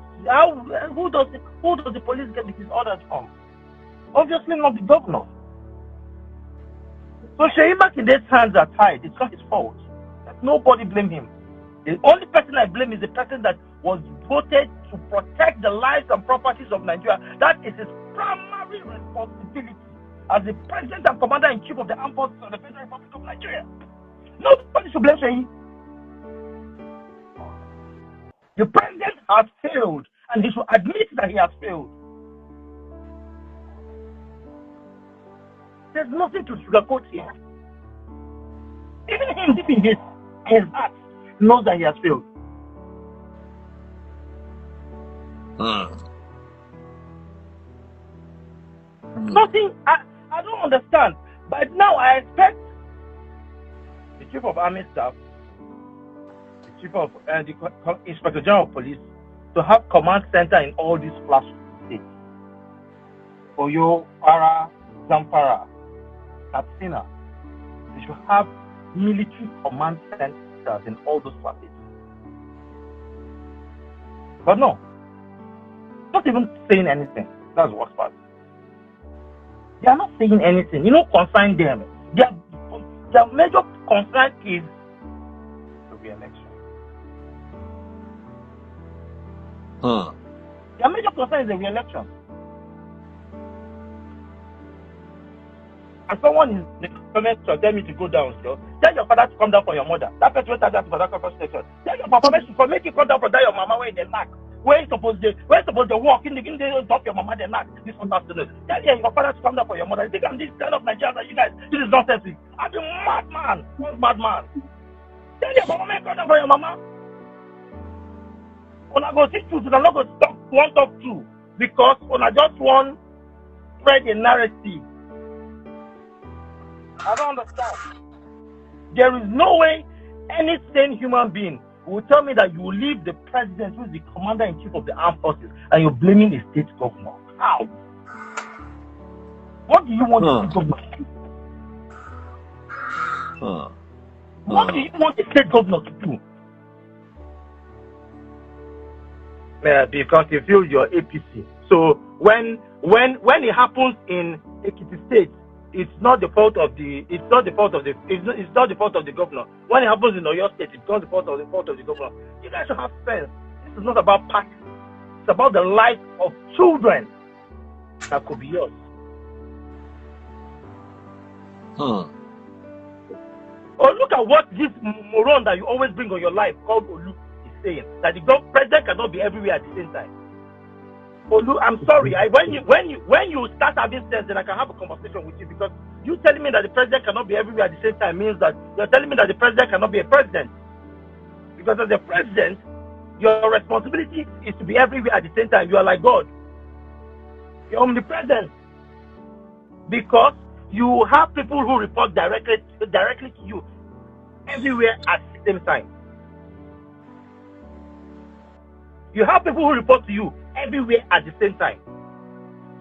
who does the police get his orders from? Obviously not the governor. So Sharia Kinde's hands are tied. It's not his fault. Nobody blame him. The only person I blame is the person that was voted to protect the lives and properties of Nigeria. That is his primary responsibility as the President and Commander-in-Chief of the Armed Forces of the Federal Republic of Nigeria. Nobody should blame Sharia. The president has failed, and he should admit that he has failed. There's nothing to sugarcoat here. Even him, deep in his heart, knows that he has failed. Nothing. don't understand. But now I expect the Chief of Army Staff, the Chief of the Inspector General of Police to have command center in all these flash states. Oyo, Para, Zamfara, Katsina. They should have military command centers in all those places. But no, not even saying anything. That's the worst part. They are not saying anything. You know, concern them. Their major concern is the re-election. Their major concern is the re-election. And someone in the comments to tell me to go down, so tell your father to come down for your mother. That person tell that for that conversation. Tell your papa to make you come down for that your mama where in the knack. Where you supposed to walk in the drop your mama the knack this afternoon. Tell your father to come down for your mother. You think I'm this kind of Nigerian that you guys, this is nonsense. I'm a madman. What's madman? Tell your mama make come down for your mama. When I go see truth, I'm not going to talk two because when I just want spread a narrative. I don't understand. There is no way any sane human being will tell me that you will leave the president, who is the commander-in-chief of the armed forces, and you're blaming the state governor. How? What do you want the state governor to do? What do you want the state governor to do? Because you feel you're APC. So when it happens in Ekiti State, it's not the fault of the governor. When it happens in Oyo State, it's not the fault of the governor. You guys should have sense. This is not about party. It's about the life of children that could be yours. Oh, look at what this moron that you always bring on your life called Olu is saying. That the president cannot be everywhere at the same time. Olu, I'm sorry. When you start having sense, then I can have a conversation with you, because you telling me that the president cannot be everywhere at the same time means that you're telling me that the president cannot be a president. Because as a president, your responsibility is to be everywhere at the same time. You are like God. You're omnipresent. Because you have people who report directly to you everywhere at the same time. You have people who report to you everywhere at the same time.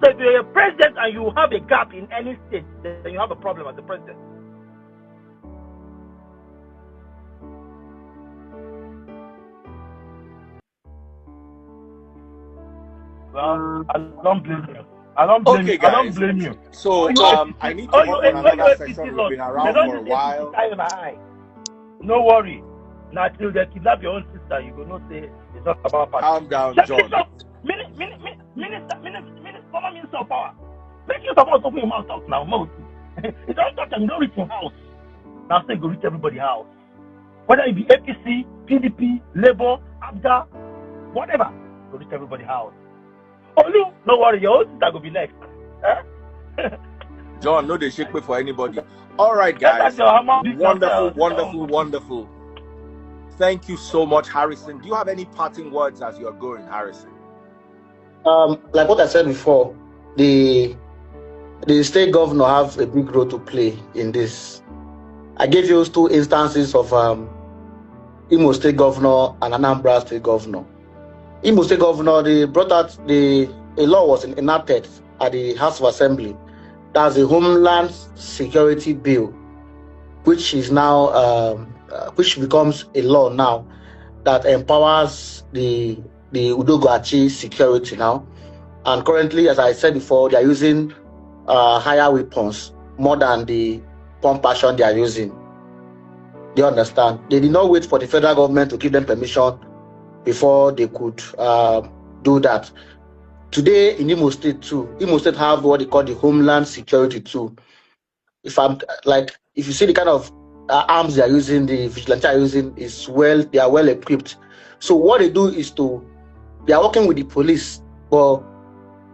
So if you're a president and you have a gap in any state, then you have a problem as a president. Well, I don't blame you. I don't blame you. Guys. I don't blame you. So I need to hop on another section. We've been around for a while. No worry. Now till they kidnap your own sister, you will not say it's not about party. Calm down, John. Minister of power. Make use of us open your mouth talk now. You don't talk and you don't reach your house. Now say go reach everybody's house. Whether it be APC, PDP, Labour, ABDA, whatever, go reach everybody's house. Oh no worry, your own sister will be next. John, no they shake me for anybody. All right, guys. Wonderful. Thank you so much, Harrison. Do you have any parting words as you're going, Harrison? Like what I said before, the state governor have a big role to play in this. I gave you 2 instances of Imo State governor and Anambra State governor. Imo State governor, they brought out a law was enacted at the House of Assembly. That's a Homeland Security Bill, which is now which becomes a law now that empowers the Udogachi security now. And currently, as I said before, they are using higher weapons more than the pump action they are using. Do you understand? They did not wait for the federal government to give them permission before they could do that. Today in Imo State too, Imo State have what they call the Homeland Security too. If you see the kind of arms they are using, the vigilante are using they are well equipped. So what they do is they are working with the police, but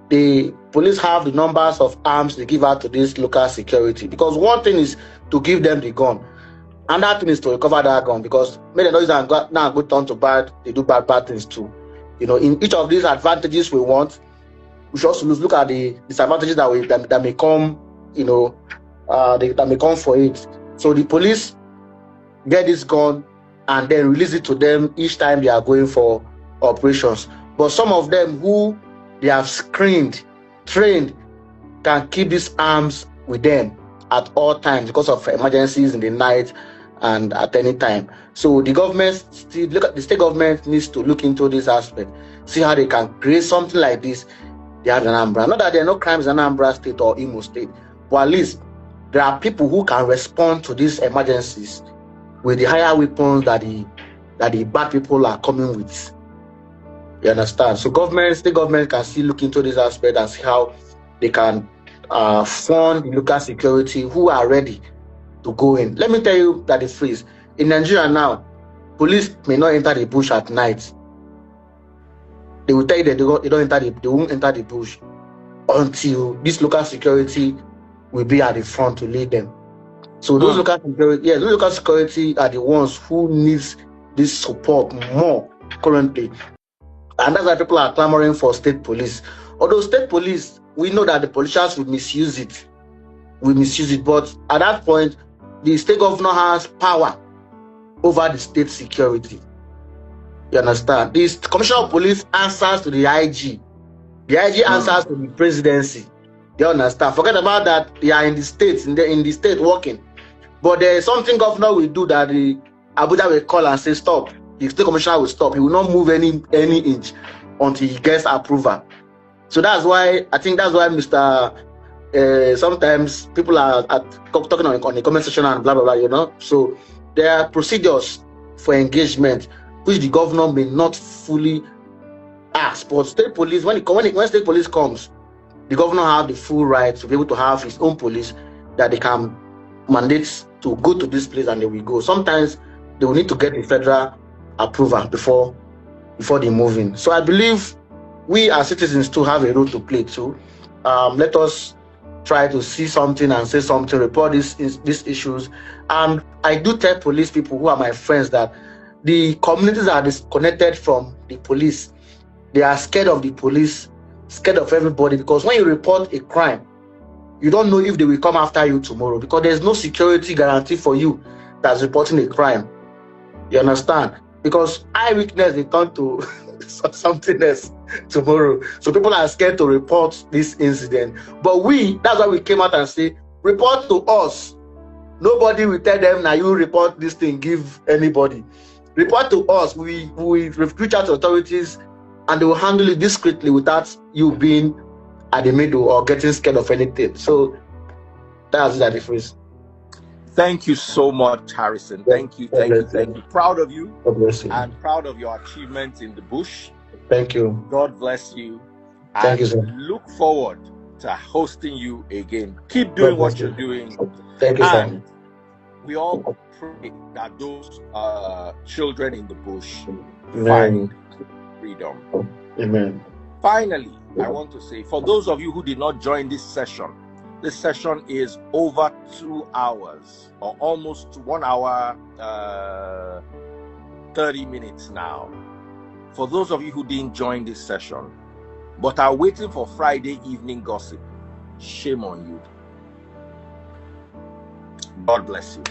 the police have the numbers of arms they give out to this local security. Because one thing is to give them the gun, and that thing is to recover that gun, because many of them now go turn to bad, they do bad things too. In each of these advantages we want, we should also look at the disadvantages that may come that may come for it. So the police get this gun and then release it to them each time they are going for operations. But some of them who they have screened, trained, can keep these arms with them at all times because of emergencies in the night and at any time. So the government the state government needs to look into this aspect, see how they can create something like this. They have Anambra. Not that there are no crimes in Anambra State or Imo State, but at least there are people who can respond to these emergencies with the higher weapons that the bad people are coming with. You understand? So state government can still look into this aspect and see how they can fund the local security who are ready to go in. Let me tell you that the phrase in Nigeria now, police may not enter the bush at night. They will tell you that they won't enter the bush until this local security will be at the front to lead them. So those local security are the ones who needs this support more currently. And that's why people are clamoring for state police. Although state police, we know that the politicians will misuse it. But at that point, the state governor has power over the state security. You understand? The commissioner of police answers to the IG. The IG answers to the presidency. You understand? Forget about that. They are in the states, in the state working. But there is something governor will do that the Abuja will call and say stop. The state commissioner will stop. He will not move any inch until he gets approval. So that's why Mr. Sometimes people are talking on the comment section and blah blah blah. So there are procedures for engagement which the governor may not fully ask. But state police, when state police comes, the governor have the full right to be able to have his own police that they can mandate to go to this place and they will go. Sometimes they will need to get the federal approval before they move in. So I believe we as citizens too have a role to play too. Let us try to see something and say something, report these issues. And I do tell police people who are my friends that the communities are disconnected from the police. They are scared of the police, scared of everybody, because when you report a crime, you don't know if they will come after you tomorrow, because there's no security guarantee for you that's reporting a crime. You understand? Because eyewitness, they turn to something else tomorrow. So people are scared to report this incident. But that's why we came out and say, report to us. Nobody will tell them, now you report this thing, give anybody. Report to us. We reach out to authorities and they will handle it discreetly without you being at the middle or getting scared of anything. So that's the difference. Thank you so much, Harrison. Thank you. Proud of you. God bless you. And proud of your achievements in the bush. Thank you. God bless you. Thank you, sir. Look forward to hosting you again. Keep doing what you're doing. Thank you, and sir. we all pray that those children in the bush Amen. find freedom. Amen. Finally, I want to say, for those of you who did not join this session is over 2 hours, or almost 1 hour 30 minutes now. For those of you who didn't join this session but are waiting for Friday evening gossip, shame on you. God bless you.